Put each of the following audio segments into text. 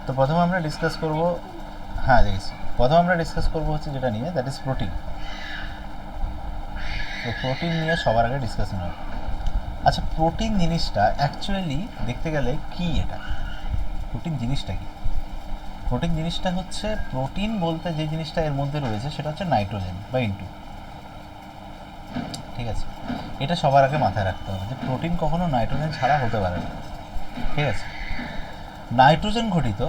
তো প্রথমে আমরা ডিসকাস করব, হ্যাঁ দেখেছি, প্রথমে আমরা ডিসকাস করব হচ্ছে যেটা নিয়ে, দ্যাট ইজ প্রোটিন। তো প্রোটিন নিয়ে সবার আগে ডিসকাশন হবে। আচ্ছা, প্রোটিন জিনিসটা অ্যাকচুয়ালি দেখতে গেলে কি, এটা প্রোটিন জিনিসটা কি? প্রোটিন জিনিসটা হচ্ছে, প্রোটিন বলতে যে জিনিসটা এর মধ্যে রয়েছে সেটা হচ্ছে নাইট্রোজেন বা ইনটু। ঠিক আছে, এটা সবার আগে মাথায় রাখতে হবে যে প্রোটিন কখনো নাইট্রোজেন ছাড়া হতে পারে না। ঠিক আছে, নাইট্রোজেন ঘটিত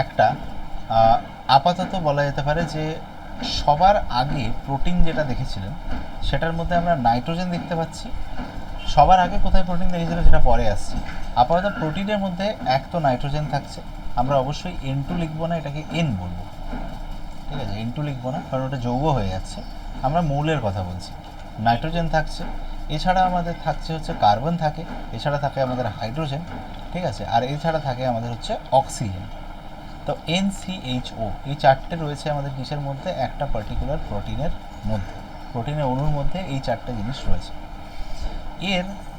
একটা আপাতত বলা যেতে পারে যে সবার আগে প্রোটিন যেটা দেখেছিলেন সেটার মধ্যে আমরা নাইট্রোজেন দেখতে পাচ্ছি। সবার আগে কোথায় প্রোটিন দেখেছিলেন সেটা পরে আসছি। আপাতত প্রোটিনের মধ্যে এক তো নাইট্রোজেন থাকছে, আমরা অবশ্যই N2 লিখবো না, এটাকে N বলবো। ঠিক আছে, N2 লিখবো না কারণ ওটা যৌগ হয়ে যাচ্ছে, আমরা মৌলের কথা বলছি। নাইট্রোজেন থাকছে, এছাড়া আমাদের থাকছে হচ্ছে কার্বন থাকে, এছাড়া থাকে আমাদের হাইড্রোজেন। ঠিক আছে, আর এছাড়া থাকে আমাদের হচ্ছে অক্সিজেন। তো NCHO এই চারটে রয়েছে আমাদের কিসের মধ্যে, একটা পার্টিকুলার প্রোটিনের মধ্যে, প্রোটিনের অণুর মধ্যে এই চারটে জিনিস রয়েছে।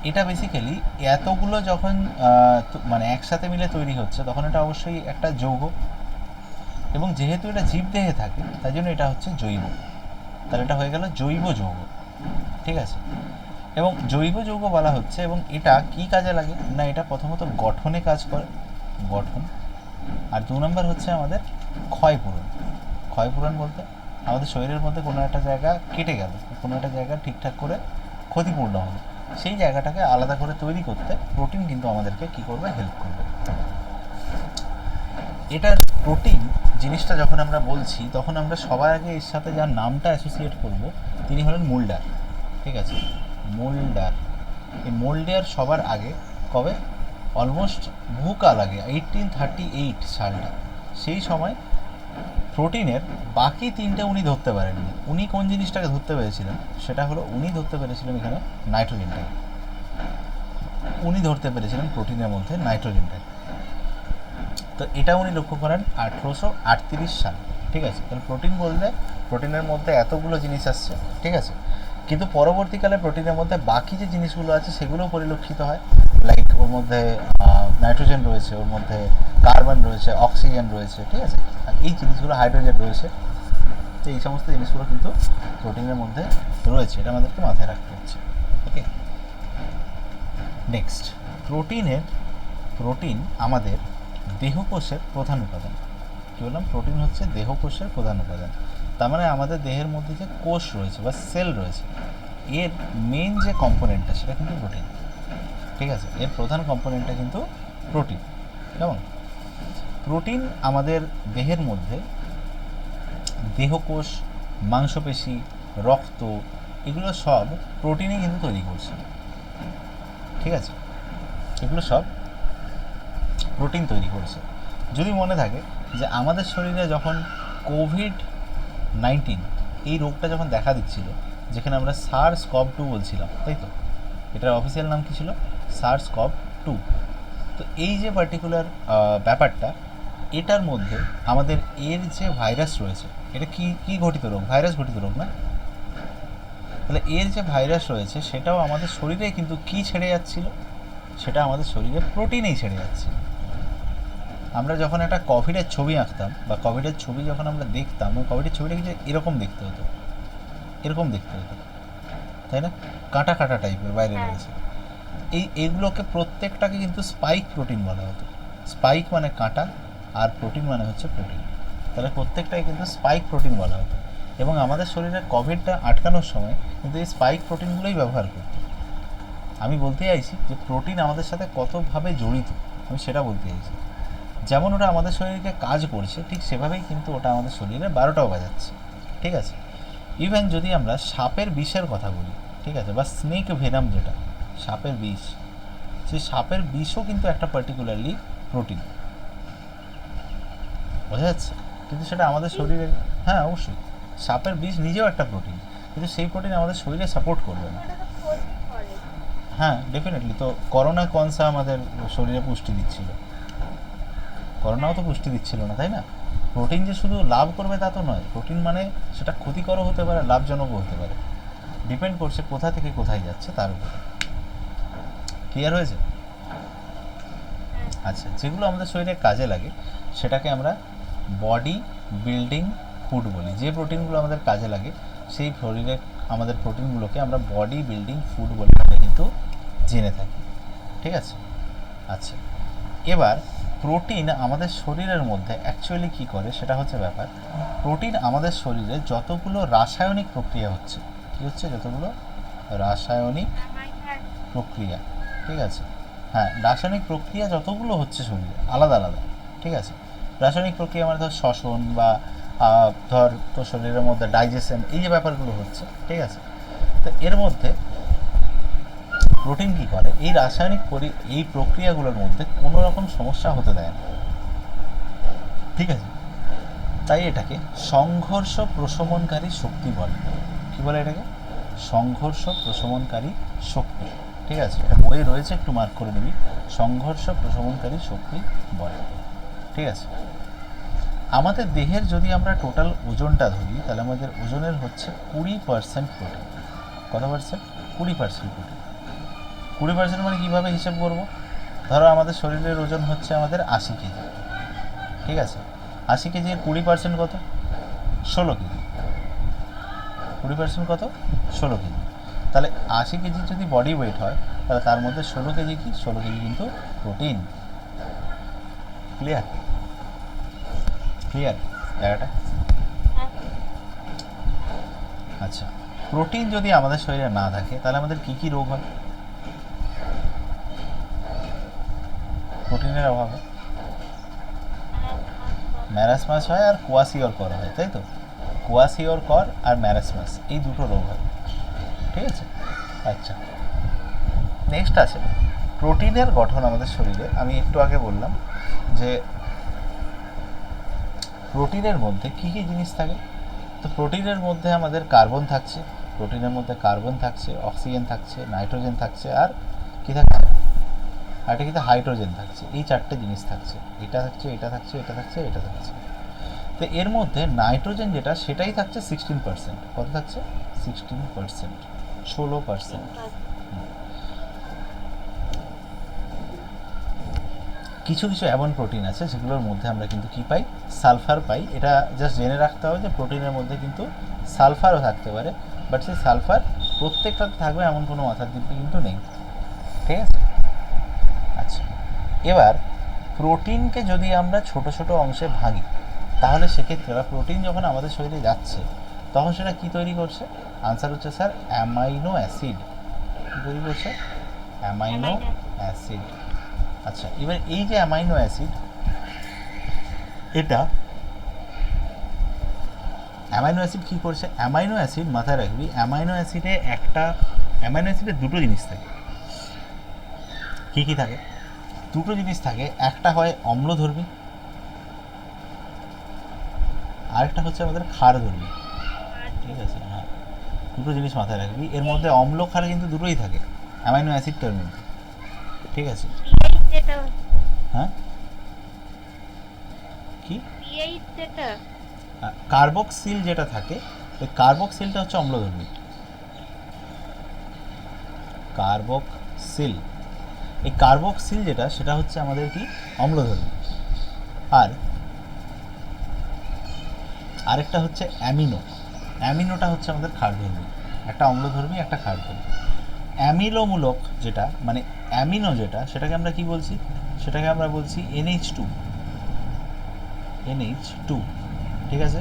এটা বেসিক্যালি এতগুলো যখন মানে একসাথে মিলে তৈরি হচ্ছে তখন এটা অবশ্যই একটা যৌগ, এবং যেহেতু এটা জীবদেহে থাকে তাই জন্য এটা হচ্ছে জৈব। তাহলে এটা হয়ে গেল জৈব যৌগ। ঠিক আছে, এবং জৈব যৌগ বলা হচ্ছে, এবং এটা কি কাজে লাগে না, এটা প্রথমত গঠনে কাজ করে, গঠন। আর 2 নম্বর হচ্ছে আমাদের ক্ষয়পূরণ। ক্ষয়পূরণ বলতে আমাদের শরীরের মধ্যে কোনো একটা জায়গা কেটে গেল, কোনো একটা জায়গা ঠিকঠাক করে ক্ষতিপূর্ণ হলো, সেই জায়গাটাকে আলাদা করে তৈরি করতে প্রোটিন কিন্তু আমাদেরকে কী করবে, হেল্প করবে। এটার প্রোটিন জিনিসটা যখন আমরা বলছি তখন আমরা সবার আগে এর সাথে যার নামটা অ্যাসোসিয়েট করব তিনি হলেন মোল্ডার। ঠিক আছে, মোল্ডার। এই মোল্ডার সবার আগে কবে, অলমোস্ট বহুকাল আগে 1838 সালটা, সেই সময় প্রোটিনের বাকি তিনটে উনি ধরতে পারেননি। উনি কোন জিনিসটাকে ধরতে পেরেছিলেন, সেটা হলো উনি ধরতে পেরেছিলেন এখানে নাইট্রোজেনটাকে। উনি ধরতে পেরেছিলেন প্রোটিনের মধ্যে নাইট্রোজেনটাকে। তো এটা উনি লক্ষ্য করেন 1838 সালে। ঠিক আছে, তাহলে প্রোটিন বললে প্রোটিনের মধ্যে এতগুলো জিনিস আসছে। ঠিক আছে, কিন্তু পরবর্তীকালে প্রোটিনের মধ্যে বাকি যে জিনিসগুলো আছে সেগুলোও পরিলক্ষিত হয়, লাইক ওর মধ্যে নাইট্রোজেন রয়েছে, ওর মধ্যে কার্বন রয়েছে, অক্সিজেন রয়েছে। ঠিক আছে, আর এই জিনিসগুলো হাইড্রোজেন রয়েছে। তো এই সমস্ত জিনিসগুলো কিন্তু প্রোটিনের মধ্যে রয়েছে, এটা আমাদেরকে মাথায় রাখতে হচ্ছে। ওকে, নেক্সট, প্রোটিন আমাদের দেহকোষের প্রধান উপাদান। কী বললাম, প্রোটিন হচ্ছে দেহকোষের প্রধান উপাদান। তার মানে আমাদের দেহের মধ্যে যে কোষ রয়েছে বা সেল রয়েছে এর মেন যে কম্পোনেন্টটা সেটা কিন্তু প্রোটিন। ঠিক আছে, এর প্রধান কম্পোনেন্টটা কিন্তু প্রোটিন। কেমন, প্রোটিন আমাদের দেহের মধ্যে দেহকোষ, মাংসপেশি, রক্ত, এগুলো সব প্রোটিনে কিন্তু তৈরি করছে। ঠিক আছে, এগুলো সব প্রোটিন তৈরি করছে। যদি মনে থাকে যে আমাদের শরীরে যখন কোভিড-19 এই রোগটা যখন দেখা দিচ্ছিল, যেখানে আমরা SARS-CoV-2 বলছিলাম, তাই তো, এটার অফিসিয়াল নাম কী ছিল, SARS-CoV-2। তো এই যে পার্টিকুলার ব্যাপারটা, এটার মধ্যে আমাদের এর যে ভাইরাস রয়েছে, এটা কি কি ঘটিত রোগ, ভাইরাস ঘটিত রোগ না? তাহলে এর যে ভাইরাস রয়েছে সেটাও আমাদের শরীরে কিন্তু কি ছেড়ে যাচ্ছিল, সেটা আমাদের শরীরে প্রোটিনেই ছেড়ে যাচ্ছিল। আমরা যখন একটা কোভিডের ছবি আঁকতাম বা কোভিডের ছবি যখন আমরা দেখতাম, ওই কোভিডের ছবিটা কিন্তু এরকম দেখতে হতো, এরকম দেখতে হতো, তাই না? কাঁটা কাঁটা টাইপের বাইরে রয়েছে। এইগুলোকে প্রত্যেকটাকে কিন্তু স্পাইক প্রোটিন বলা হতো। স্পাইক মানে কাঁটা, আর প্রোটিন মানে হচ্ছে প্রোটিন। তাহলে প্রত্যেকটাই কিন্তু স্পাইক প্রোটিন বলা হতো, এবং আমাদের শরীরে কোভিডটা আটকানোর সময় কিন্তু এই স্পাইক প্রোটিনগুলোই ব্যবহার করত। আমি বলতে চাইছি যে প্রোটিন আমাদের সাথে কতভাবে জড়িত, আমি সেটা বলতে চাইছি। যেমন ওটা আমাদের শরীরকে কাজ করছে, ঠিক সেভাবেই কিন্তু ওটা আমাদের শরীরে 12টাও বাজাচ্ছে। ঠিক আছে, ইভেন যদি আমরা সাপের বিষের কথা বলি, ঠিক আছে, বা স্নেক ভেনাম, যেটা সাপের বিষ, সেই সাপের বিষও কিন্তু একটা পার্টিকুলারলি প্রোটিন, বোঝা যাচ্ছে? কিন্তু সেটা আমাদের শরীরে, হ্যাঁ অবশ্যই, সাপের বিষ নিজেও একটা প্রোটিন, কিন্তু সেই প্রোটিন আমাদের শরীরে সাপোর্ট করবে না। হ্যাঁ ডেফিনেটলি, তো করোনা কনসা আমাদের শরীরে পুষ্টি দিচ্ছিল, করোনাও তো পুষ্টি দিচ্ছিল না, তাই না? প্রোটিন যে শুধু লাভ করবে তা তো নয়, প্রোটিন মানে সেটা ক্ষতিকরও হতে পারে, লাভজনকও হতে পারে, ডিপেন্ড করছে কোথা থেকে কোথায় যাচ্ছে তার উপর। ক্লিয়ার হয়েছে? আচ্ছা, যেগুলো আমাদের শরীরে কাজে লাগে সেটাকে আমরা বডি বিল্ডিং ফুড বলি। যে প্রোটিনগুলো আমাদের কাজে লাগে সেই শরীরে আমাদের প্রোটিনগুলোকে আমরা বডি বিল্ডিং ফুড বলে আমরা কিন্তু জেনে থাকি। ঠিক আছে? আচ্ছা, এবার প্রোটিন আমাদের শরীরের মধ্যে অ্যাকচুয়ালি কী করে সেটা হচ্ছে ব্যাপার। প্রোটিন আমাদের শরীরে যতগুলো রাসায়নিক প্রক্রিয়া হচ্ছে, কী হচ্ছে, যতগুলো রাসায়নিক প্রক্রিয়া, ঠিক আছে, হ্যাঁ, রাসায়নিক প্রক্রিয়া যতগুলো হচ্ছে শরীরে আলাদা আলাদা, ঠিক আছে, রাসায়নিক প্রক্রিয়া মানে ধর শ্বসন বা ধর তোর শরীরের মধ্যে ডাইজেশন, এই যে ব্যাপারগুলো হচ্ছে, ঠিক আছে, তো এর মধ্যে প্রোটিন কী করে, এই রাসায়নিক এই প্রক্রিয়াগুলোর মধ্যে কোনো রকম সমস্যা হতে দেয় না, ঠিক আছে, তাই এটাকে সংঘর্ষ প্রশমনকারী শক্তি বলে। কী বলে এটাকে? সংঘর্ষ প্রশমনকারী শক্তি, ঠিক আছে, এটা বইয়ে রয়েছে, একটু মার্ক করে নিবি, সংঘর্ষ প্রশমনকারী শক্তি বলে। ঠিক আছে, আমাদের দেহের যদি আমরা টোটাল ওজনটা ধরি তাহলে আমাদের ওজনের হচ্ছে 20% প্রোটিন। কত পার্সেন্ট? 20% প্রোটিন। 20% মানে কীভাবে হিসাব করবো? ধরো আমাদের শরীরের ওজন হচ্ছে আমাদের 80 কেজি, ঠিক আছে, 80 কেজির 20% কত? 16 কেজি। 20% কত? 16 কেজি। তাহলে 80 কেজি যদি বডি ওয়েট হয় তাহলে তার মধ্যে 16 কেজি কি? 16 কেজি কিন্তু প্রোটিন। ক্লিয়ার? ক্লিয়ার জায়গাটা? আচ্ছা, প্রোটিন যদি আমাদের শরীরে না থাকে তাহলে আমাদের কী কী রোগ হয়? প্রোটিনের অভাবে ম্যারাসমাস হয় আর কোয়াশিওরকর হয়, তাই তো? কোয়াশিওরকর আর ম্যারাসমাস, এই দুটো রোগ হয়, ঠিক আছে। আচ্ছা, নেক্সট আছে প্রোটিনের গঠন আমাদের শরীরে। আমি একটু আগে বললাম যে প্রোটিনের মধ্যে কী কী জিনিস থাকে। তো প্রোটিনের মধ্যে আমাদের কার্বন থাকছে, প্রোটিনের মধ্যে কার্বন থাকছে, অক্সিজেন থাকছে, নাইট্রোজেন থাকছে, আর কী থাকছে? আর এটা কিন্তু হাইড্রোজেন থাকছে। এই চারটে জিনিস থাকছে, এটা থাকছে, এটা থাকছে, এটা থাকছে, এটা থাকছে। তো এর মধ্যে নাইট্রোজেন যেটা সেটাই থাকছে 16%। কত থাকছে? 16%, 16%। কিছু কিছু এমন প্রোটিন আছে যেগুলোর মধ্যে আমরা কিন্তু কী পাই? সালফার পাই। এটা জাস্ট জেনে রাখতে হবে যে প্রোটিনের মধ্যে কিন্তু সালফারও থাকতে পারে, বাট সেই সালফার প্রত্যেকটাতে থাকবে এমন কোনো মাথার দিব্যি কিন্তু নেই, ঠিক আছে। আচ্ছা, এবার প্রোটিনকে যদি আমরা ছোট ছোট অংশে ভাঙি তাহলে সেক্ষেত্রে বা প্রোটিন যখন আমাদের শরীরে যাচ্ছে তখন সেটা কী তৈরি করছে? আনসার হচ্ছে স্যার অ্যামাইনো অ্যাসিড। কী তৈরি করছে? Amino acid. আচ্ছা, এবার এই যে অ্যামাইনো অ্যাসিড, এটা অ্যামাইনো অ্যাসিড কী করছে? অ্যামাইনো অ্যাসিড মাথায় রাখবি, অ্যামাইনো অ্যাসিডে দুটো জিনিস থাকে। কী কী থাকে? দুটো জিনিস থাকে, একটা হয় অম্লধর্মী, আরেকটা হচ্ছে আমাদের ক্ষারধর্মী, ঠিক আছে। হ্যাঁ, দুটো জিনিস মাথায় রাখবি, এর মধ্যে অম্ল ক্ষার কিন্তু দুটোই থাকে অ্যামাইনো অ্যাসিডটার মধ্যে, ঠিক আছে। হ্যাঁ, কি কার্বক্সিল যেটা থাকে, ওই কার্বক্সিলটা হচ্ছে অম্লধর্মী। কার্বক্সিল, এই কার্বক্সিল যেটা সেটা হচ্ছে আমাদের কি? অম্লধর্মী। আর আরেকটা হচ্ছে অ্যামিনো, অ্যামিনোটা হচ্ছে আমাদের ক্ষারধর্মী। একটা অম্লধর্মী, একটা ক্ষারধর্মী। অ্যামিলোমূলক যেটা মানে অ্যামিনো যেটা, সেটাকে আমরা কি বলছি? সেটাকে আমরা বলছি NH2, NH2, ঠিক আছে।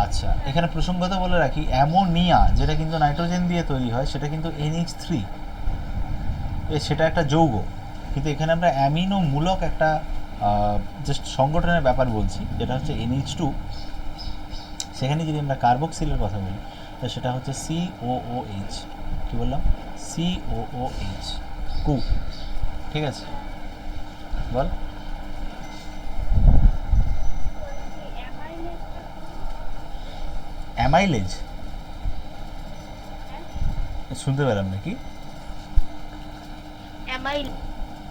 আচ্ছা, এখানে প্রসঙ্গত বলে রাখি, অ্যামোনিয়া যেটা কিন্তু নাইট্রোজেন দিয়ে তৈরি হয় সেটা কিন্তু NH3, সেটা একটা যৌগ, কিন্তু এখানে আমরা অ্যামিনোমূলক একটা জাস্ট সংগঠনের ব্যাপার বলছি, যেটা হচ্ছে NH2। সেখানে যদি আমরা কার্বক্সিলের কথা বলি তো সেটা হচ্ছে COOH। কী বললাম? COOH, কু, ঠিক আছে। বল। অ্যামাইলেজ শুনতে পেলাম নাকি?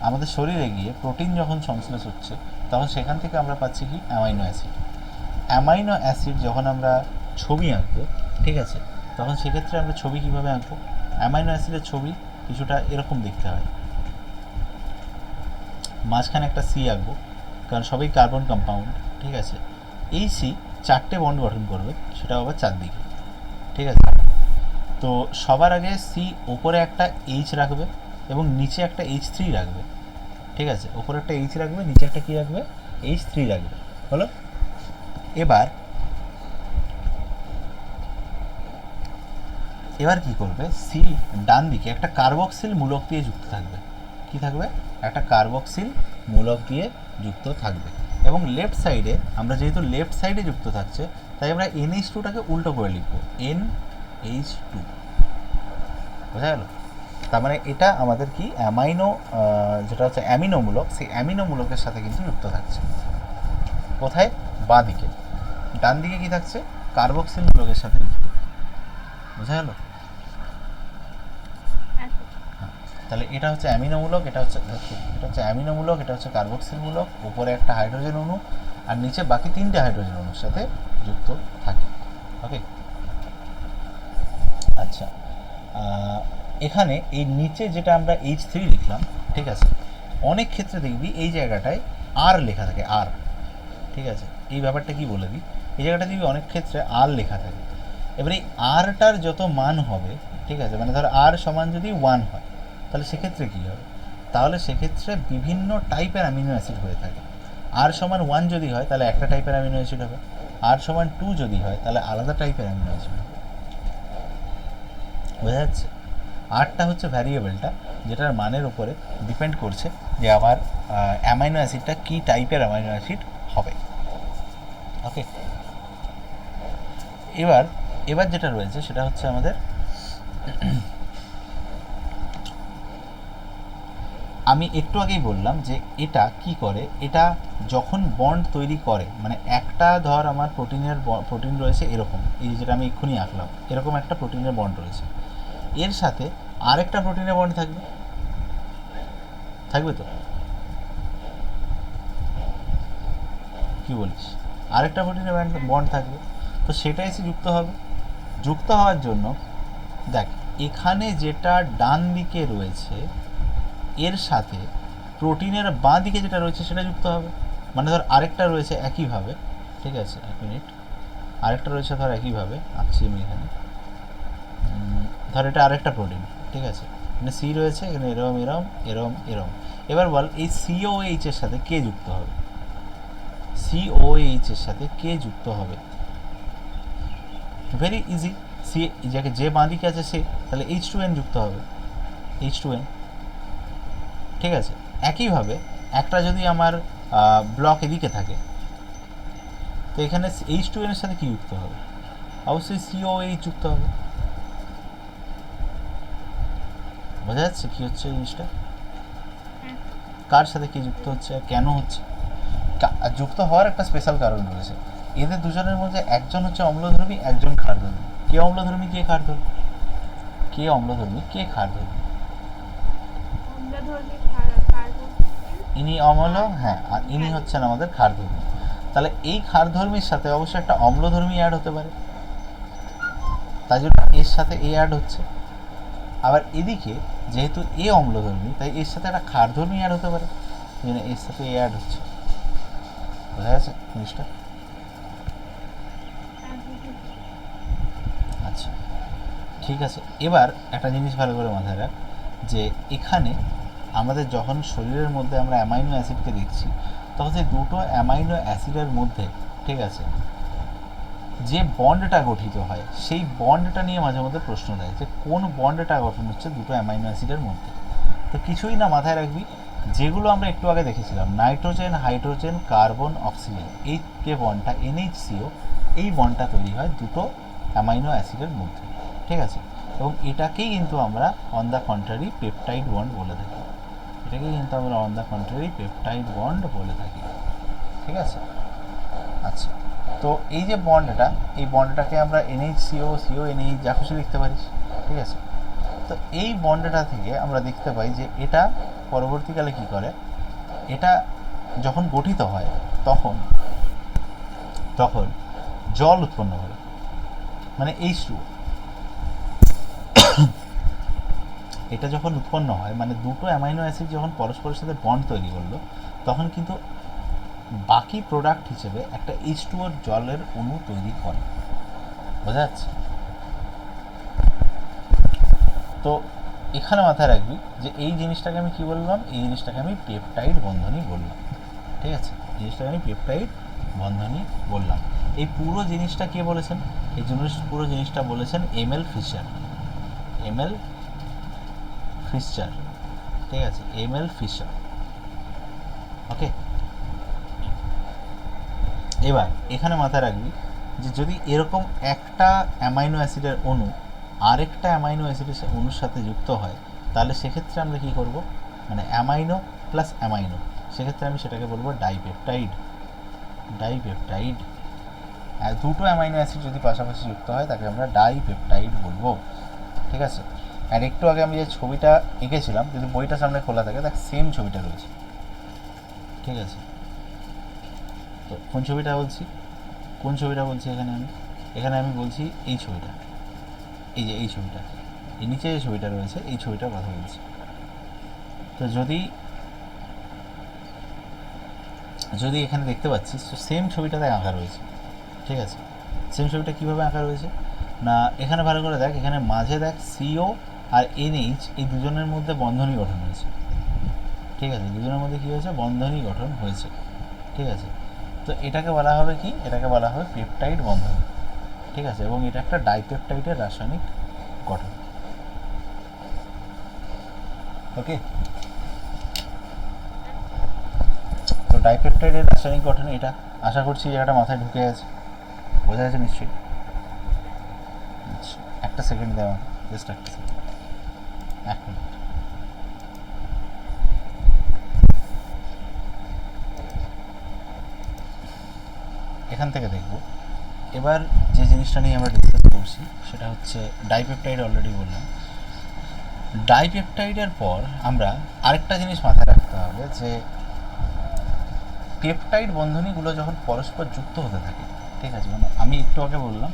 আমাদের শরীরে গিয়ে প্রোটিন যখন সংশ্লেষ হচ্ছে তখন সেখান থেকে আমরা পাচ্ছি কি? Amino acid. অ্যামাইনো অ্যাসিড যখন আমরা ছবি আঁকবো, ঠিক আছে, তখন সেক্ষেত্রে আমরা ছবি কীভাবে আঁকবো? অ্যামাইনো অ্যাসিডের ছবি কিছুটা এরকম দেখতে হয়। মাঝখানে একটা সি আঁকবো, কারণ সবই কার্বন কম্পাউন্ড, ঠিক আছে। এই সি চারটে বন্ড গঠন করবে, সেটা আবার চারদিকে, ঠিক আছে। তো সবার আগে সি ওপরে একটা এইচ রাখবে এবং নিচে একটা H3 রাখবে, ঠিক আছে। ওপরে একটা এইচ রাখবে, নিচে একটা কী রাখবে, H3 রাখবে, হলো। এবার কি করবে, সি ডান দিকে একটা কার্বক্সিল মূলক দিয়ে যুক্ত থাকবে। কি থাকবে, একটা কার্বক্সিল মূলক দিয়ে যুক্ত থাকবে। এবং লেফট সাইডে, আমরা যেহেতু লেফট সাইডে যুক্ত থাকছে, তাই আমরা NH2টাকে উল্টো করে লিখবো, NH2, বোঝা গেল। তার মানে এটা আমাদের কি অ্যামাইনো, যেটা হচ্ছে অ্যামিনো মূলক, সেই অ্যামিনো মূলকের সাথে কিন্তু যুক্ত থাকছে। কোথায়, বাঁ দিকে। ডান দিকে কি থাকছে, কার্বক্সিল মূলকের সাথে যুক্ত, বোঝা গেল। তাহলে এটা হচ্ছে অ্যামিনোমূলক, এটা হচ্ছে অ্যামিনোমূলক, এটা হচ্ছে কার্বক্সিলমূলক, উপরে একটা হাইড্রোজেন অণু আর নিচে বাকি তিনটে হাইড্রোজেন অণুর সাথে যুক্ত থাকে। ওকে, আচ্ছা। এখানে এই নিচে যেটা আমরা H3 লিখলাম, ঠিক আছে, অনেক ক্ষেত্রে দেখবি এই জায়গাটায় আর লেখা থাকে, আর, ঠিক আছে। এই ব্যাপারটা কি বলে দিই, এই জায়গাটা দেখবি অনেক ক্ষেত্রে আর লেখা থাকে। এবার এই আরটার যত মান হবে, ঠিক আছে, মানে ধর আর সমান যদি 1 হয়, তাহলে সেক্ষেত্রে কী হবে, তাহলে সেক্ষেত্রে বিভিন্ন টাইপের অ্যামিনো অ্যাসিড হয়ে থাকে। আর সমান 1 যদি হয় তাহলে একটা টাইপের অ্যামিনো অ্যাসিড হবে, আর সমান 2 যদি হয় তাহলে আলাদা টাইপের অ্যামিনো অ্যাসিড হবে, বোঝা যাচ্ছে। আরটা হচ্ছে ভ্যারিয়েবলটা, যেটার মানের উপরে ডিপেন্ড করছে যে আমার অ্যামাইনো অ্যাসিডটা কী টাইপের অ্যামাইনো অ্যাসিড হবে। ওকে, এবার যেটা রয়েছে সেটা হচ্ছে আমাদের, আমি একটু আগেই বললাম যে এটা কি করে, এটা যখন বন্ড তৈরি করে, মানে একটা ধর আমার প্রোটিন রয়েছে এরকম, এই যেটা আমি এক্ষুনি আঁকলাম, এরকম একটা প্রোটিনের বন্ড রয়েছে, এর সাথে আরেকটা প্রোটিনের বন্ড থাকবে, থাকবে তো, কি বলিস, আরেকটা প্রোটিনের বন্ড থাকবে, তো সেটা এসে যুক্ত হবে। যুক্ত হওয়ার জন্য দেখ, এখানে যেটা ডান দিকে রয়েছে এর সাথে প্রোটিনের বাঁ দিকে যেটা রয়েছে সেটা যুক্ত হবে। মানে ধর আরেকটা রয়েছে একইভাবে, ঠিক আছে, এক মিনিট, আরেকটা রয়েছে ধর একইভাবে আঁকছি আমি এখানে, ধর এটা আরেকটা প্রোটিন, ঠিক আছে, মানে সি রয়েছে এখানে, এরম এরম এরম এরম। এবার বল এই COH এর সাথে কে যুক্ত হবে, COH এর সাথে কে যুক্ত হবে, ভেরি ইজি, সি যাকে যে বাঁ দিকে আছে সে, তাহলে H2N যুক্ত হবে, H2N, ঠিক আছে। একইভাবে একটা যদি আমার ব্লক এদিকে থাকে, তো এখানে H2N এর সাথে কি যুক্ত হবে, অবশ্যই COH যুক্ত হবে, বোঝা যাচ্ছে কি হচ্ছে জিনিসটা, কার সাথে কি যুক্ত হচ্ছে আর কেন হচ্ছে। যুক্ত হওয়ার একটা স্পেশাল কারণ রয়েছে, এদের দুজনের মধ্যে একজন হচ্ছে অম্লধর্মী, একজন ক্ষারধর্মী। কে অম্লধর্মী কে ক্ষারধর্মী, কে অম্লধর্মী কে ক্ষারধর্মী, ইনি অম্ল, হ্যাঁ, আর ইনি হচ্ছেন আমাদের ক্ষারধর্মী। তাহলে এই ক্ষারধর্মীর সাথে অবশ্যই একটা অম্লধর্মী অ্যাড হতে পারে, তাই জন্য এর সাথে এ অ্যাড হচ্ছে। আবার এদিকে যেহেতু এ অম্লধর্মী, তাই এর সাথে একটা ক্ষারধর্মী অ্যাড হতে পারে, এর সাথে এ অ্যাড হচ্ছে, বোঝা গেছে জিনিসটা। আচ্ছা, ঠিক আছে। এবার একটা জিনিস ভালো করে মাথায় রাখ, যে এখানে আমাদের যখন শরীরের মধ্যে আমরা অ্যামাইনো অ্যাসিডকে দেখছি, তখন সেই দুটো অ্যামাইনো অ্যাসিডের মধ্যে, ঠিক আছে, যে বন্ডটা গঠিত হয় সেই বন্ডটা নিয়ে মাঝে মধ্যে প্রশ্ন দেয় যে কোন বন্ডটা গঠন হচ্ছে দুটো অ্যামাইনো অ্যাসিডের মধ্যে। তো কিছুই না, মাথায় রাখবি যেগুলো আমরা একটু আগে দেখেছিলাম, নাইট্রোজেন, হাইড্রোজেন, কার্বন, অক্সিজেন, এই যে বন্ডটা NHCO, এই বন্ডটা তৈরি হয় দুটো অ্যামাইনো অ্যাসিডের মধ্যে, ঠিক আছে। এবং এটাকেই কিন্তু আমরা on the contrary peptide bond বলে থাকি, এটাকেই কিন্তু আমরা on the contrary peptide bond বলে থাকি, ঠিক আছে। আচ্ছা, তো এই যে বন্ডটা, এই বন্ডটাকে আমরা NHCO, CONH যা খুশি লিখতে পারিস, ঠিক আছে। তো এই বন্ডটা থেকে আমরা দেখতে পাই যে এটা পরবর্তীকালে কি করে, এটা যখন গঠিত হয় তখন তখন জল উৎপন্ন করে, মানে H2O। এটা যখন উৎপন্ন হয়, মানে দুটো অ্যামাইনো অ্যাসিড যখন পরস্পরের সাথে বন্ড তৈরি করলো, তখন কিন্তু বাকি প্রোডাক্ট হিসেবে একটা H2O জলের অণু তৈরি করে। বোঝা যাচ্ছে? তো এখানে মাথায় রাখবি যে এই জিনিসটাকে আমি কি বললাম, এই জিনিসটাকে আমি পেপটাইড বন্ধনী বললাম। ঠিক আছে, জিনিসটাকে আমি পেপটাইড বন্ধনী বললাম। এই পুরো জিনিসটা কে বলেছেন? এই পুরো জিনিসটা বলেছেন এমএল ফিশার। এমএল ফিশার, ঠিক আছে, এমএল ফিশার। ওকে, এবার এখানে মাথায় রাখবি যে যদি এরকম একটা অ্যামাইনো অ্যাসিডের অণু আরেকটা অ্যামাইনো অ্যাসিডের অণুর সাথে যুক্ত হয়, তাহলে সেক্ষেত্রে আমরা কী করব, মানে অ্যামাইনো প্লাস অ্যামাইনো, সেক্ষেত্রে আমি সেটাকে বলবো ডাইপেপটাইড। ডাইপেপটাইড, দুটো অ্যামাইনো অ্যাসিড যদি পাশাপাশি যুক্ত হয় তাকে আমরা ডাইপেপটাইড বলবো। ঠিক আছে, আর একটু আগে আমি যে ছবিটা এঁকেছিলাম, যদি বইটা সামনে খোলা থাকে দেখ সেম ছবিটা রয়েছে। ঠিক আছে, তো কোন ছবিটা বলছি, কোন ছবিটা বলছি এখানে আমি বলছি এই ছবিটা, এই যে এই ছবিটা, এই নিচে যে ছবিটা রয়েছে এই ছবিটার কথা বলছি। তো যদি এখানে দেখতে পাচ্ছিস তো সেম ছবিটাতে আঁকা রয়েছে। ঠিক আছে, সেম ছবিটা কীভাবে আঁকা রয়েছে না, এখানে ভালো করে দেখ, এখানে মাঝে দেখ CO আর NH এই দুজনের মধ্যে বন্ধনী গঠন হয়েছে। ঠিক আছে, দুজনের মধ্যে কী হয়েছে, বন্ধনী গঠন হয়েছে। ঠিক আছে, তো এটাকে বলা হবে কি, এটাকে বলা হবে পেপটাইড বন্ধনী। ঠিক আছে, এবং এটা একটা ডাইপেপটাইডের রাসায়নিক গঠন। ওকে, তো ডাইপেপটাইডের রাসায়নিক গঠন এটা, আশা করছি জায়গাটা মাথায় ঢুকে গেছে, বোঝা গেছে নিশ্চয়ই। আচ্ছা, একটা সেকেন্ড দেওয়া, জাস্ট একটা সেকেন্ড, 1 মিনিট। এখান থেকে দেখব এবার যে জিনিসটা নিয়ে আমরা ডিসকাস করছি সেটা হচ্ছে ডাইপেপটাইড। অলরেডি বললাম ডাইপেপটাইডের পর আমরা আরেকটা জিনিস মাথায় রাখতে হবে যে পেপটাইড বন্ধনীগুলো যখন পরস্পর যুক্ত হতে থাকে, ঠিক আছে, মানে আমি একটু আগে বললাম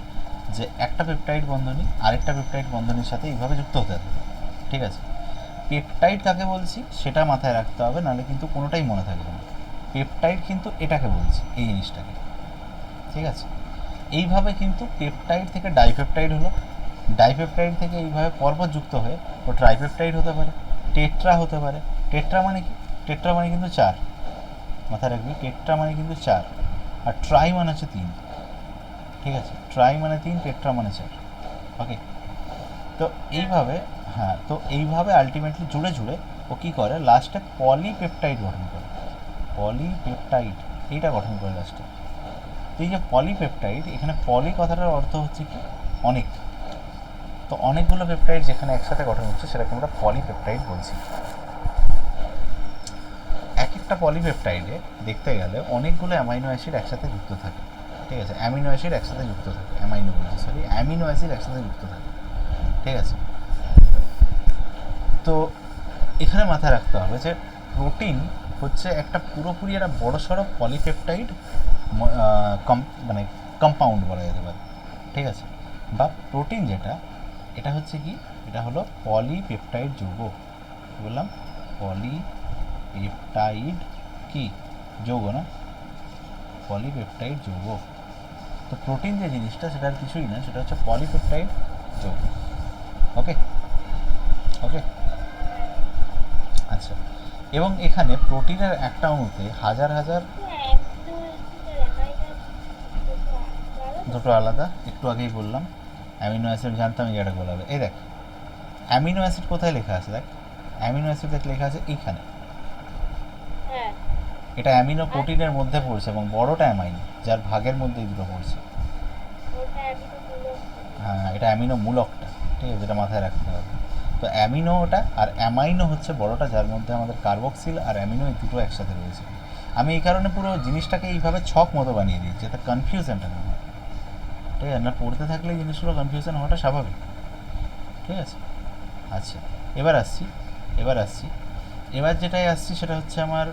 যে একটা পেপটাইড বন্ধনী আরেকটা পেপটাইড বন্ধনীর সাথে এইভাবে যুক্ত হতে থাকে। ঠিক আছে, পেপটাইড কাকে বলছি সেটা মাথায় রাখতে হবে, নাহলে কিন্তু কোনোটাই মনে থাকবে না। পেপটাইড কিন্তু এটাকে বলছি, এই জিনিসটাকে। ঠিক আছে, এইভাবে কিন্তু পেপটাইড থেকে ডাইপেপটাইড হলো, ডাইপেপটাইড থেকে এইভাবে পরপর যুক্ত হয়ে ও ট্রাইপেপটাইড হতে পারে, টেট্রা হতে পারে। টেট্রা মানে কি, টেট্রা মানে কিন্তু 4, মাথায় রাখবি, টেট্রা মানে কিন্তু 4, আর ট্রাই মানে হচ্ছে 3। ঠিক আছে, ট্রাই মানে 3, টেট্রা মানে 4। ওকে, তো এইভাবে, হ্যাঁ, তো এইভাবে আলটিমেটলি জুড়ে জুড়ে ও কী করে, লাস্টে পলিপেপটাইড গঠন করে। পলিপেপটাইড এইটা গঠন করে লাস্টে। এই যে পলিপেপটাইড, এখানে পলি কথাটার অর্থ হচ্ছে কি, অনেক। তো অনেকগুলো পেপটাইড যেখানে একসাথে গঠন হচ্ছে সেটাকে আমরা পলিপেপটাইড বলছি। এক একটা পলিপেপটাইডে দেখতে গেলে অনেকগুলো অ্যামাইনো অ্যাসিড একসাথে যুক্ত থাকে। ঠিক আছে, অ্যামিনো অ্যাসিড একসাথে যুক্ত থাকে, অ্যামিনো অ্যাসিড একসাথে যুক্ত থাকে। ঠিক আছে, তো এখানে মাথায় রাখতে হবে যে প্রোটিন হচ্ছে একটা পুরোপুরি একটা বড়সড় পলিপেপটাইড মানে কম্পাউন্ড বলা যেতে পারে। ঠিক আছে, বা প্রোটিন যেটা, এটা হচ্ছে কি, এটা হলো পলিপেপটাইড যৌগ। বললাম পলিপেপটাইড কি যৌগ, না পলিপেপটাইড যৌগ। তো প্রোটিন যে জিনিসটা সেটা আর কিছুই না, সেটা হচ্ছে পলিপেপটাইড যৌগ। ওকে ওকে, আচ্ছা, এবং এখানে প্রোটিনের একটা অণুতে হাজার হাজার, দুটো আলাদা, একটু আগেই বললাম অ্যামিনো অ্যাসিড, জানতাম এই জায়গাটা বলা হবে। এই দেখ অ্যামিনো অ্যাসিড কোথায় লেখা আছে, দেখ অ্যামিনো অ্যাসিড দেখ লেখা আছে এইখানে, এটা অ্যামিনো প্রোটিনের মধ্যে পড়ছে এবং বড়টা অ্যামাইনো, যার ভাগের মধ্যে এই দুটো পড়ছে। হ্যাঁ, এটা অ্যামিনো মূলকটা। ঠিক আছে, যেটা মাথায় রাখতে হবে। তো অ্যামিনোটা আর অ্যামাইনো হচ্ছে বড়টা, যার মধ্যে আমাদের কার্বক্সিল আর অ্যামিনো এই দুটো একসাথে রয়েছে। আমি এই কারণে পুরো জিনিসটাকে এইভাবে ছক মতো বানিয়ে দিয়েছি যাতে কনফিউশনটা না হয়। ঠিক আছে, না পড়তে থাকলে এই জিনিসগুলো কনফিউশন হওয়াটা স্বাভাবিক। ঠিক আছে, আচ্ছা, এবার আসছি এবার যেটাই আসছি সেটা হচ্ছে আমার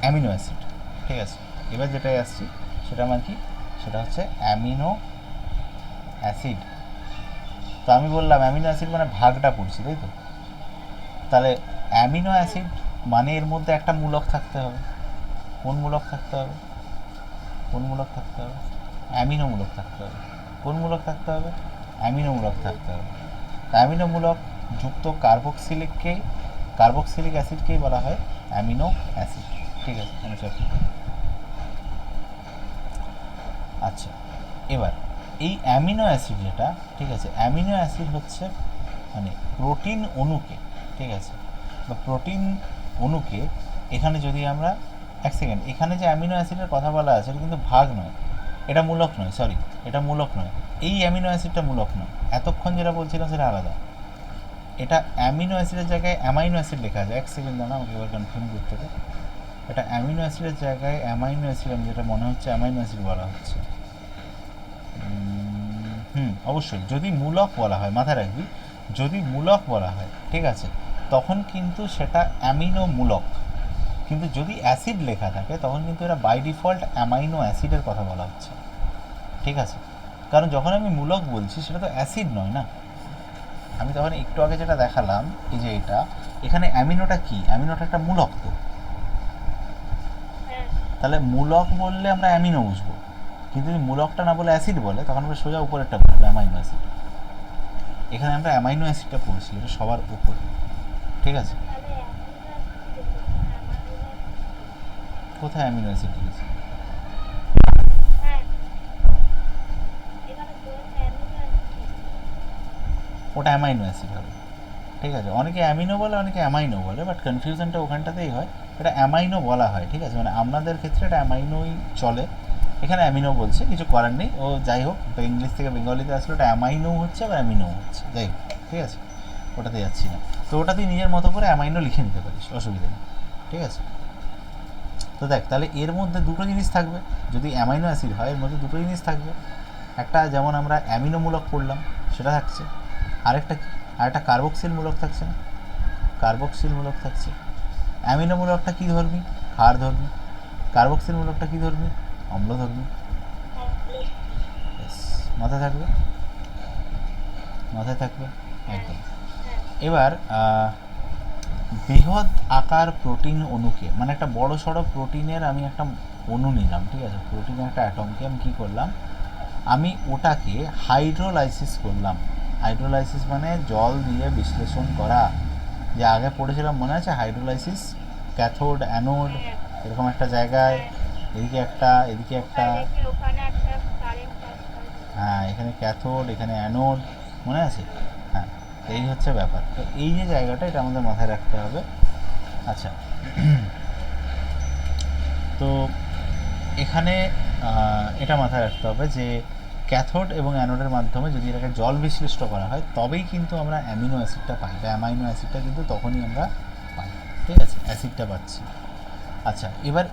অ্যামিনো অ্যাসিড। ঠিক আছে, এবার যেটাই আসছি সেটা আমার কি, সেটা হচ্ছে অ্যামিনো অ্যাসিড। তো আমি বললাম অ্যামিনো অ্যাসিড মানে ভাগটা পড়ছি, তাই তো? তাহলে অ্যামিনো অ্যাসিড মানে এর মধ্যে একটা মূলক থাকতে হবে। কোন মূলক থাকতে হবে? কোন মূলক থাকতে হবে? অ্যামিনো মূলক থাকতে হবে। কোন মূলক থাকতে হবে? অ্যামিনো মূলক থাকতে হবে। অ্যামিনো মূলক যুক্ত কার্বক্সিলিক অ্যাসিডকেই বলা হয় অ্যামিনো অ্যাসিড। ঠিক আছে, কোনো চাপ নেই। আচ্ছা, এবার এই অ্যামিনো অ্যাসিড যেটা, ঠিক আছে, অ্যামিনো অ্যাসিড হচ্ছে মানে প্রোটিন অণুকে, ঠিক আছে, বা প্রোটিন অণুকে এখানে যদি আমরা এক সেকেন্ড, এখানে যে অ্যামিনো অ্যাসিডের কথা বলা আছে এটা কিন্তু ভাগ নয়, এটা মূলক নয়, সরি, এটা মূলক নয়। এই অ্যামিনো অ্যাসিডটা মূলক নয়, এতক্ষণ যেটা বলছিলাম সেটা আলাদা। এটা অ্যামিনো অ্যাসিডের জায়গায় অ্যামাইনো অ্যাসিড লেখা আছে। এক সেকেন্ড দাঁড়া, আমাকে এবার কনফার্ম করতে হবে। এটা অ্যামিনো অ্যাসিডের জায়গায় অ্যামাইনো অ্যাসিড, আমি যেটা মনে হচ্ছে অ্যামাইনো অ্যাসিড বলা হচ্ছে। অবশ্যই যদি মূলক বলা হয়, মাথায় রাখবি, যদি মূলক বলা হয়, ঠিক আছে, তখন কিন্তু সেটা অ্যামিনো মূলক। কিন্তু যদি অ্যাসিড লেখা থাকে তখন কিন্তু এটা বাই ডিফল্ট অ্যামাইনো অ্যাসিডের কথা বলা হচ্ছে। ঠিক আছে, কারণ যখন আমি মূলক বলছি সেটা তো অ্যাসিড নয় না। আমি তখন একটু আগে যেটা দেখালাম, এই যে এটা, এখানে অ্যামিনোটা কি? অ্যামিনোটা একটা মূলক। তো তাহলে মূলক বললে আমরা অ্যামিনো বুঝবো, কিন্তু যদি মূলকটা না বলে অ্যাসিড বলে তখন আমরা সোজা উপরেরটা বলবো অ্যামাইনো অ্যাসিড। এখানে আমরা অ্যামাইনো অ্যাসিডটা পড়ছি, এটা সবার উপরে। ঠিক আছে, কোথায় অ্যামিনো অ্যাসিড লিখেছি? ওটা অ্যামাইনো অ্যাসিড হবে। ঠিক আছে, অনেকে অ্যামিনো বলে, অনেকে অ্যামাইনো বলে, বাট কনফিউশনটা ওখানটাতেই হয়। এটা অ্যামাইনো বলা হয়, ঠিক আছে, মানে আপনাদের ক্ষেত্রে এটা অ্যামাইনোই চলে, এখানে অ্যামিনো বলছে, কিছু করার নেই। ও যাই হোক, ইংলিশ থেকে বেঙ্গলিতে আসলে ওটা অ্যামাইনো হচ্ছে বা অ্যামিনো হচ্ছে, যাই হোক, ঠিক আছে, ওটাতে যাচ্ছি না। তো ওটা তুই নিজের মতো করে অ্যামাইনো লিখে নিতে পারিস, অসুবিধা নেই। ঠিক আছে, তো দেখ, তাহলে এর মধ্যে দুটো জিনিস থাকবে। যদি অ্যামাইনো অ্যাসিড হয় এর মধ্যে দুটো জিনিস থাকবে। একটা যেমন আমরা অ্যামিনোমূলক পড়লাম সেটা থাকছে, আরেকটা কি, আরেকটা কার্বক্সিল মূলক থাকছে না, কার্বক্সিল মূলক থাকছে। অ্যামিনোমূলকটা কী ধরবি? ক্ষার ধরবি। কার্বক্সিল মূলকটা কী ধরবি? অম্ল ধরবি। মাথায় থাকবে, মাথায় থাকবে একদম। এবার বৃহৎ আকার প্রোটিন অণুকে, মানে একটা বড় সড়ো প্রোটিনের আমি একটা অণু নিলাম, ঠিক আছে, প্রোটিনের একটা অ্যাটমকে আমি কী করলাম, আমি ওটাকে হাইড্রোলাইসিস করলাম। হাইড্রোলাইসিস মানে জল দিয়ে বিশ্লেষণ করা। যে আগে পড়েছিলাম মনে আছে হাইড্রোলাইসিস, ক্যাথোড অ্যানোড এরকম একটা জায়গায়, এদিকে একটা এদিকে একটা, হ্যাঁ, এখানে ক্যাথোড এখানে অ্যানোড, মনে আছে? হ্যাঁ, এই হচ্ছে ব্যাপার। তো এই যে জায়গাটা, এটা আমাদের মাথায় রাখতে হবে। আচ্ছা, তো এখানে এটা মাথায় রাখতে হবে যে ক্যাথোড এবং অ্যানোডের মাধ্যমে যদি এটাকে জল বিশ্লিষ্ট করা হয় তবেই কিন্তু আমরা অ্যামিনো অ্যাসিডটা পাই, বা অ্যামাইনো অ্যাসিডটা কিন্তু তখনই আমরা পাই। ঠিক আছে, অ্যাসিডটা পাচ্ছি। আচ্ছা, এবার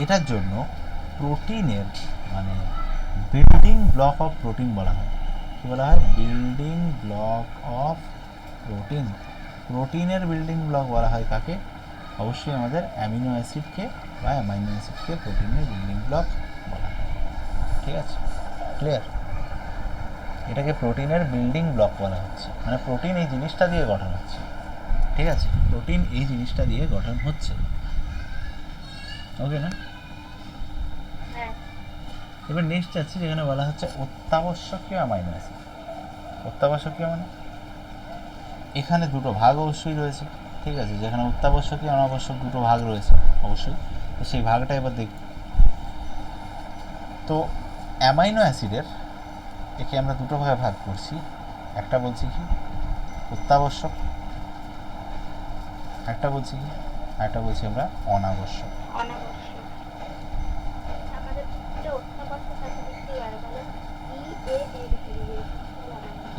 এটার জন্য প্রোটিনের মানে বিল্ডিং ব্লক অফ প্রোটিন বলা হয়। কী বলা হয়? Building block of protein. প্রোটিনের বিল্ডিং ব্লক বলা হয় কাকে? অবশ্যই আমাদের অ্যামিনো অ্যাসিডকে বা অ্যামাইনো অ্যাসিডকে প্রোটিনের বিল্ডিং ব্লক বলা হয়। ঠিক আছে, ক্লিয়ার? এটাকে প্রোটিনের বিল্ডিং ব্লক বলা হচ্ছে, মানে প্রোটিন এই জিনিসটা দিয়ে গঠন হচ্ছে। ঠিক আছে, প্রোটিন এই জিনিসটা দিয়ে গঠন হচ্ছে। ওকে না? এবার নেক্সট যাচ্ছি, যেখানে বলা হচ্ছে অত্যাবশ্যকীয় অ্যামাইনো অ্যাসিড। অত্যাবশ্যকীয় মানে এখানে দুটো ভাগ অবশ্যই রয়েছে। ঠিক আছে, যেখানে অত্যাবশ্যকীয় অনাবশ্যক দুটো ভাগ রয়েছে অবশ্যই, তো সেই ভাগটা এবার দেখব। তো অ্যামাইনো অ্যাসিডের একে আমরা দুটো ভাগে ভাগ করছি। একটা বলছি কি অত্যাবশ্যক, একটা বলছি কি, একটা বলছি আমরা অনাবশ্যক।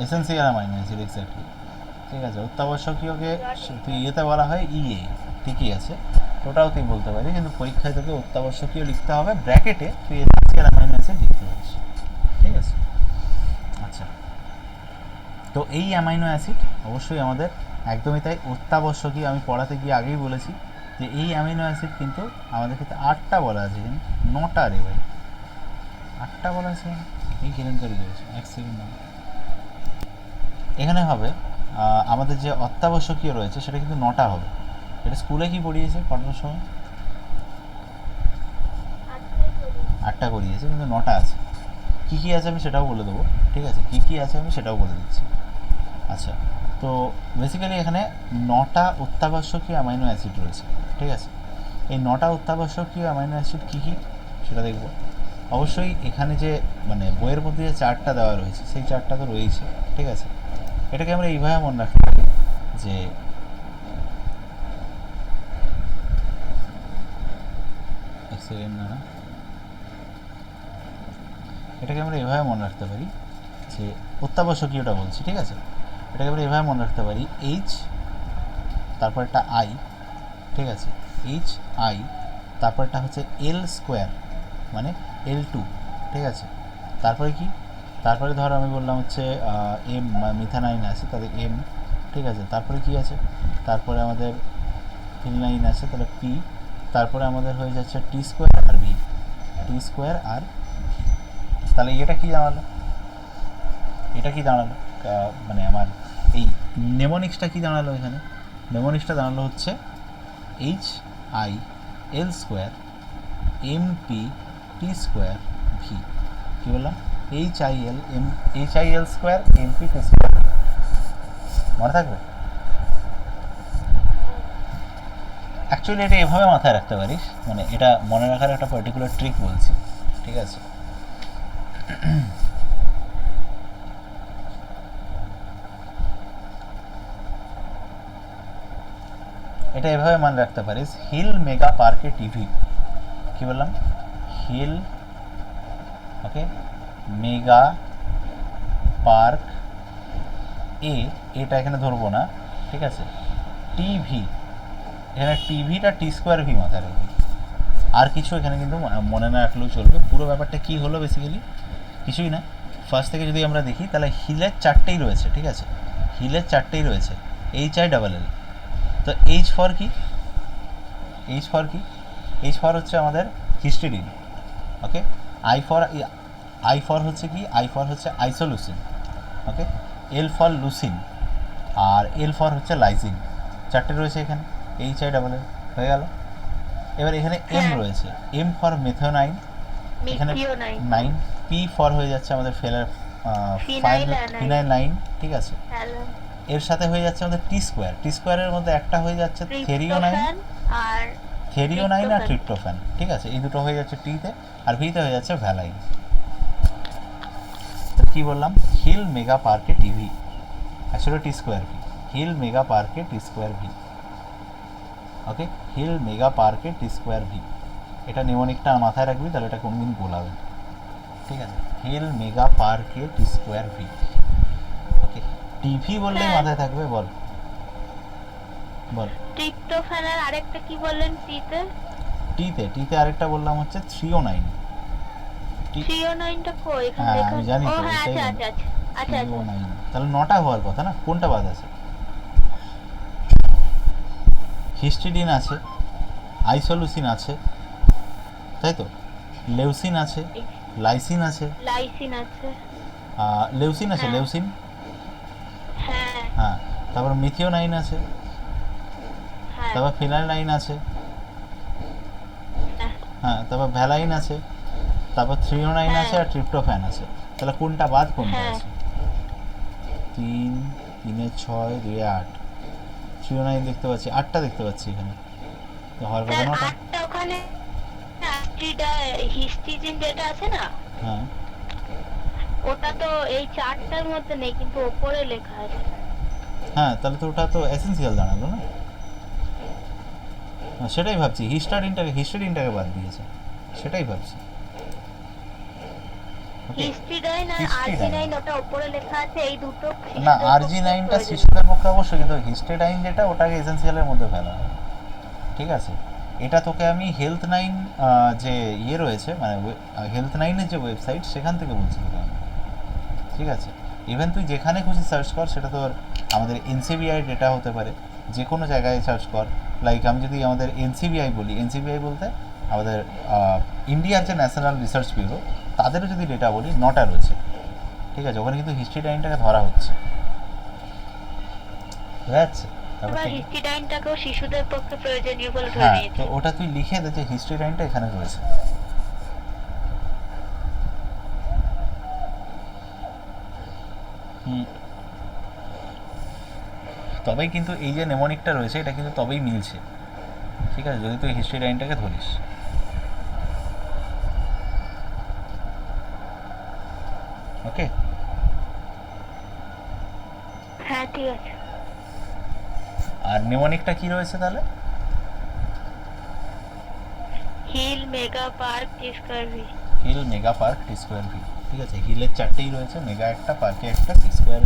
Essential amino acid, exactly. ঠিক আছে, অত্যাবশ্যকীয়কে তুই ইয়েতে বলা হয় ইএ, ঠিকই আছে, ওটাও তুই বলতে পারি, কিন্তু পরীক্ষায় তোকে অত্যাবশ্যকীয় লিখতে হবে, ব্র্যাকেটে তুই এসেন্সিয়াল অ্যামাইনো অ্যাসিড লিখতে পারিস। ঠিক আছে, আচ্ছা, তো এই অ্যামাইনো অ্যাসিড অবশ্যই আমাদের একদমই তাই অত্যাবশ্যকীয়। আমি পড়াতে গিয়ে আগেই বলেছি যে এই অ্যামিনো অ্যাসিড কিন্তু আমাদের ক্ষেত্রে 8টা বলা আছে, কিন্তু 9টা রে ভাই, 8টা বলা আছে, এই কেলেঙ্কারি রয়েছে। এক সেকেন্ড, এখানে হবে আমাদের যে অত্যাবশ্যকীয় রয়েছে সেটা কিন্তু 9টা হবে। এটা স্কুলে কি পড়িয়েছে পড়ানোর সময়? 8টা করিয়েছে, কিন্তু 9টা আছে। কী কী আছে আমি সেটাও বলে দেবো, ঠিক আছে? কী কী আছে আমি সেটাও বলে দিচ্ছি। আচ্ছা, তো বেসিক্যালি এখানে 9টা অত্যাবশ্যকীয় অ্যামাইনো অ্যাসিড রয়েছে, ঠিক আছে? এই 9টা অত্যাবশ্যকীয় অ্যামাইনো অ্যাসিড কী কী সেটা দেখব। অবশ্যই এখানে যে মানে বইয়ের মধ্যে যে চার্টটা দেওয়া রয়েছে সেই চার্টটা তো রয়েছে, ঠিক আছে? এটাকে আমরা এইভাবে মনে রাখতে পারি যে এক সেকেন্ড না, এটাকে আমরা এভাবে মনে রাখতে পারি যে অত্যাবশ্যকীয়টা বলছি, ঠিক আছে? এটাকে আমরা এভাবে মনে রাখতে পারি এইচ, তারপর একটা আই, ঠিক আছে? এইচ আই, তারপরটা হচ্ছে এল স্কোয়ার মানে L2, ঠিক আছে? তারপরে কি, তারপরে ধরো আমি বললাম হচ্ছে এম মিথানাইন আছে, তাহলে এম, ঠিক আছে? তারপরে কি আছে, তারপরে আমাদের ফিনাইন আছে, তাহলে পি, তারপরে আমাদের হয়ে যাচ্ছে টি স্কোয়ার আর ভি, টি স্কোয়ার আর ভি। তাহলে এটা কি দাঁড়ালো, এটা কি দাঁড়ালো, মানে আমার এই নেমোনিক্সটা কি দাঁড়ালো এখানে? নেমোনিক্সটা দাঁড়ালো হচ্ছে H I L square M P T square V. কী বললাম? H I L square M P T square V. মনে থাকবে? অ্যাকচুয়ালি এটা এভাবে মাথায় রাখতে পারিস, মানে এটা মনে রাখার একটা পার্টিকুলার ট্রিক বলছি, ঠিক আছে? এটা এভাবে মনে রাখতে পারিস, হিল মেগা পার্কে টিভি। কি বললাম? হিল, ওকে, মেগা পার্ক এ, এটা এখানে ধরবো না, ঠিক আছে? টিভি, এখানে টিভিটা টি স্কোয়ার ভি মাথায় রাখবি, আর কিছু এখানে কিন্তু মনে না রাখলেও চলবে। পুরো ব্যাপারটা কি হলো বেসিক্যালি কিছুই না। ফার্স্ট থেকে যদি আমরা দেখি তাহলে হিলের 4টেই রয়েছে, ঠিক আছে? হিলের 4টেই রয়েছে, এইচ আই ডাবল এল। তো এইচ ফর কি, এইচ ফর কি, এইচ ফর হচ্ছে আমাদের হিস্টিডিন, ওকে? আই ফর হচ্ছে কি, আই ফর হচ্ছে isoleucine, okay? L for leucine, আর এল ফর হচ্ছে লাইসিন। 4টে রয়েছে এখানে, এইচ আই ডাবল এল হয়ে গেল। এবার এখানে এম রয়েছে, এম ফর মেথিওনাইন, এখানে 9, পি ফর হয়ে যাচ্ছে আমাদের ফিনাইলাইন, ঠিক আছে? এর সাথে হয়ে যাচ্ছে আমাদের টি স্কোয়ার, টি স্কোয়ারের মধ্যে একটা হয়ে যাচ্ছে থেরিওনাইন আর ট্রিপ্টোফ্যান, ঠিক আছে? এই দুটো হয়ে যাচ্ছে টিতে, আর ভিতে হয়ে যাচ্ছে ভ্যালাইন। তো কী বললাম? হিল মেগা পার্কে টিভি, আসলে টি স্কোয়ার ভি, হিল মেগা পার্কে টি স্কোয়ার ভি, ওকে? হিল মেগা পার্কে টি স্কোয়ার ভি, এটা নিউমনিকটা মাথায় রাখবি, তাহলে এটা কোনদিন গোলাবে, ঠিক আছে? হিল মেগা পার্কে টি স্কোয়ার ভি, ওকে? টিভি বললেই মাথায় থাকবে, বল বল। ট্রিপ্টোফ্যানের আরেকটা কি বললেন? টিতে, টিতে আরেকটা বললাম হচ্ছে থ্রিওনাইন। থ্রিওনাইনটা কই এখানে হ্যাঁ, দেখা? আমি জানি তো, আচ্ছা এটাই আচ্ছা আচ্ছা আচ্ছা আচ্ছা। থ্রিওনাইন। তাহলে 9টা হওয়ার কথা না, কোনটা বাদ আছে? হিস্টিডিন আছে, আইসোলুসিন আছে, তাই তো? লেউসিন আছে, লাইসিন আছে, লাইসিন আছে, লেউসিন আছে, লেউসিন, হ্যাঁ হ্যাঁ। তারপর মিথিওনাইন আছে, হ্যাঁ তারপর ফিনাইলাইন আছে, হ্যাঁ। তারপর ভ্যালাইন আছে, তারপর থ্রিওনাইন আছে, আর ট্রিপ্টোফ্যান আছে। তাহলে কোনটা বাদ, কোনটা আছে? 3, 3 6, 2 8, থ্রিওনাইন দেখতে পাচ্ছি, 8টা দেখতে পাচ্ছি এখানে, তো হওয়ার কথা 9টা। আটটা ওখানে হিস্টিজিন যেটা আছে না, হ্যাঁ, ওটা তো এই 4টার মধ্যে নেই, কিন্তু ওপরে লেখা আছে। হ্যাঁ, তাহলে তো ওটা তো এসেন্সিয়াল দাঁড়ালো না? সেটাই ভাবছি, হিস্টিডিনটাকে বাদ দিয়েছে, সেটাই ভাবছি। হিস্টিডাইন আর আরজিনাইন ওটা উপরে লেখা আছে, এই দুটো না, আরজিনাইনটা শিশুদের পক্ষে অবশ্যই, কিন্তু হিস্টিডাইন যেটা ওটাকে এসেন্সিয়ালের মধ্যে ফেলা হয়, ঠিক আছে? এটা তোকে আমি হেলথ নাইন যে ইয়ে রয়েছে, মানে হেলথ নাইনের যে ওয়েবসাইট, সেখান থেকে বলছি তোকে আমি, ঠিক আছে? ইভেন তুই যেখানে খুশি সার্চ কর, সেটা তোর আমাদের এনসিবিআই ডেটা হতে পারে, যে কোনো জায়গায় সার্চ কর। লাইক আমি যদি আমাদের এনসিবিআই বলি, এনসিবিআই বলতে আমাদের ইন্ডিয়ার যে ন্যাশনাল রিসার্চ ব্যুরো, তাদেরও যদি ডেটা বলি, 9টা রয়েছে, ঠিক আছে? ওখানে কিন্তু হিস্ট্রি টাইমটাকে ধরা হচ্ছে, বুঝা যাচ্ছে? হিস্টিডাইনটাকেও শিশুদের পক্ষে প্রয়োজনীয় বলে ধরে হ্যাঁ, নিয়েছে। তো ওটা তুই লিখে দে যে হিস্ট্রি টাইমটা এখানে রয়েছে, তবেই কিন্তু এই যে নেমোনিকটা রয়েছে এটা কিন্তু তবেই মিলছে, ঠিক আছে, যদি তুই হিস্টিডাইনটাকে ধরিস। ওকে, হ্যাঁ ঠিক আছে। আর নেমোনিকটা কি রয়েছে তাহলে? Hill mega park square V. Hill mega park T square V, ঠিক আছে, হিলের চারটেই রয়েছে, মেগা একটা, পার্কে একটা, টি স্কোয়ার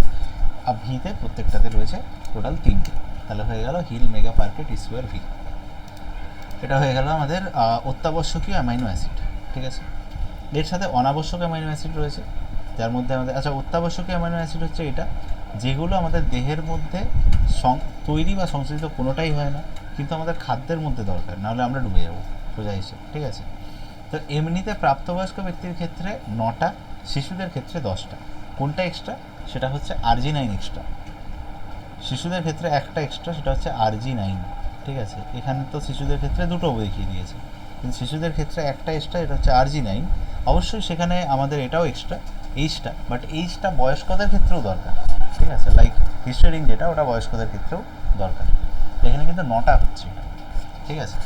ভিতে প্রত্যেকটাতে রয়েছে টোটাল তিনটে। তাহলে হয়ে গেল হিল মেগা পার্কে টি স্কোয়ার ভি। এটা হয়ে গেল আমাদের অত্যাবশ্যকীয় অ্যামাইনো অ্যাসিড, ঠিক আছে। এর সাথে অনাবশ্যক অ্যামাইনো অ্যাসিড রয়েছে, যার মধ্যে আমাদের আচ্ছা অত্যাবশ্যকীয় অ্যামাইনো অ্যাসিড হচ্ছে এটা, যেগুলো আমাদের দেহের মধ্যে তৈরি বা সংশ্লেষিত কোনোটাই হয় না, কিন্তু আমাদের খাদ্যের মধ্যে দরকার, নাহলে আমরা ডুবে যাবো সোজা হিসেবে, ঠিক আছে। তো এমনিতে প্রাপ্তবয়স্ক ব্যক্তির ক্ষেত্রে 9টা, শিশুদের ক্ষেত্রে 10টা। কোনটা এক্সট্রা? সেটা হচ্ছে আরজি9 এক্সট্রা। শিশুদের ক্ষেত্রে একটা এক্সট্রা, সেটা হচ্ছে আরজি9, ঠিক আছে। এখানে তো শিশুদের ক্ষেত্রে দুটো দেখিয়ে দিয়েছে, কিন্তু শিশুদের ক্ষেত্রে একটা এক্সট্রা, এটা হচ্ছে আরজি9। অবশ্যই সেখানে আমাদের এটাও এক্সট্রা, এইচটা, বাট এইচটা বয়স্কদের ক্ষেত্রেও দরকার, ঠিক আছে, লাইক হিস্টোরিন যেটা, ওটা বয়স্কদের ক্ষেত্রেও দরকার। এখানে কিন্তু 9টা হচ্ছে, ঠিক আছে,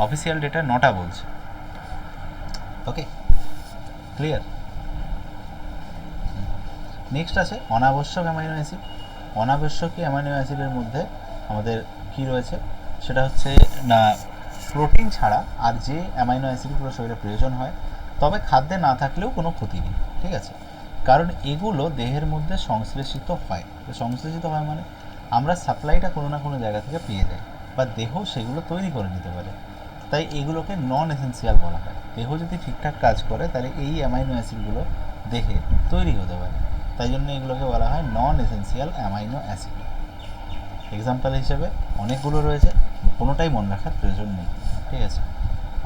অফিসিয়াল ডেটা 9টা বলছে। ওকে, ক্লিয়ার। নেক্সট আছে অনাবশ্যক অ্যামাইনো অ্যাসিড। অনাবশ্যকীয় অ্যামাইনো অ্যাসিডের মধ্যে আমাদের কি রয়েছে, সেটা হচ্ছে না প্রোটিন ছাড়া আর যে অ্যামাইনো অ্যাসিডগুলো শরীরে প্রয়োজন হয়, তবে খাদ্যে না থাকলেও কোনো ক্ষতি নেই, ঠিক আছে, কারণ এগুলো দেহের মধ্যে সংশ্লেষিত হয়। তো সংশ্লেষিত হয় মানে আমরা সাপ্লাইটা কোনো না কোনো জায়গা থেকে পেয়ে যাই, বা দেহ সেগুলো তৈরি করে নিতে পারে। তাই এগুলোকে নন এসেন্সিয়াল বলা হয়। দেহ যদি ঠিকঠাক কাজ করে তাহলে এই অ্যামাইনো অ্যাসিডগুলো দেহে তৈরি হতে পারে, তাই জন্য এগুলোকে বলা হয় নন এসেন্সিয়াল অ্যামাইনো অ্যাসিড। এক্সাম্পল হিসেবে অনেকগুলো রয়েছে, কোনোটাই মনে রাখার প্রয়োজন নেই, ঠিক আছে,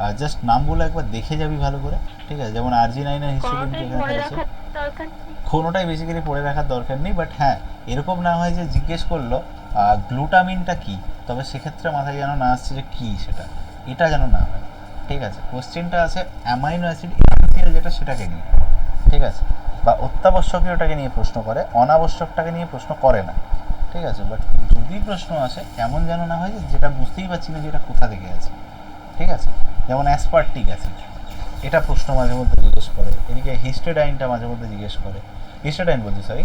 আর জাস্ট নামগুলো একবার দেখে যাবি ভালো করে, ঠিক আছে। যেমন আরজি9 এর হিস্টোরিন কোনোটাই যেখানে মনে রয়েছে, রাখার দরকার নেই। কোনোটাই বেসিক্যালি পড়ে রাখার দরকার নেই, বাট হ্যাঁ এরকম না হয় যে জিজ্ঞেস করলো গ্লুটামিনটা কী, তবে সেক্ষেত্রে মাথায় যেন না আসছে যে কী সেটা, এটা যেন না হয়, ঠিক আছে। কোশ্চেনটা আছে অ্যামাইনো অ্যাসিড এসেন্সিয়াল যেটা, সেটাকে নিয়ে, ঠিক আছে, বা অত্যাবশ্যকীয়টাকে নিয়ে প্রশ্ন করে, অনাবশ্যকটাকে নিয়ে প্রশ্ন করে না, ঠিক আছে। বাট যদি প্রশ্ন আসে এমন যেন না হয় যে যেটা বুঝতেই পারছি না যে এটা কোথা থেকে আছে, ঠিক আছে। যেমন অ্যাসপার্টিক অ্যাসিড, এটা প্রশ্ন মাঝে মধ্যে জিজ্ঞেস করে। এদিকে হিস্টোডাইনটা মাঝে মধ্যে জিজ্ঞেস করে, হিস্টোডাইন বলছি সরি,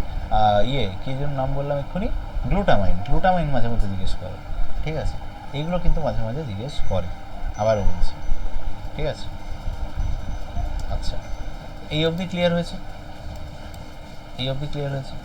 কী যেন নাম বললাম এক্ষুনি, গ্লুটামাইন মাঝে মধ্যে জিজ্ঞেস করে, ঠিক আছে। এইগুলো কিন্তু মাঝে মাঝে জিজ্ঞেস করে, আবারও বলছি, ঠিক আছে। আচ্ছা, এই অবধি ক্লিয়ার হয়েছে? এই অবধি ক্লিয়ার হয়েছে?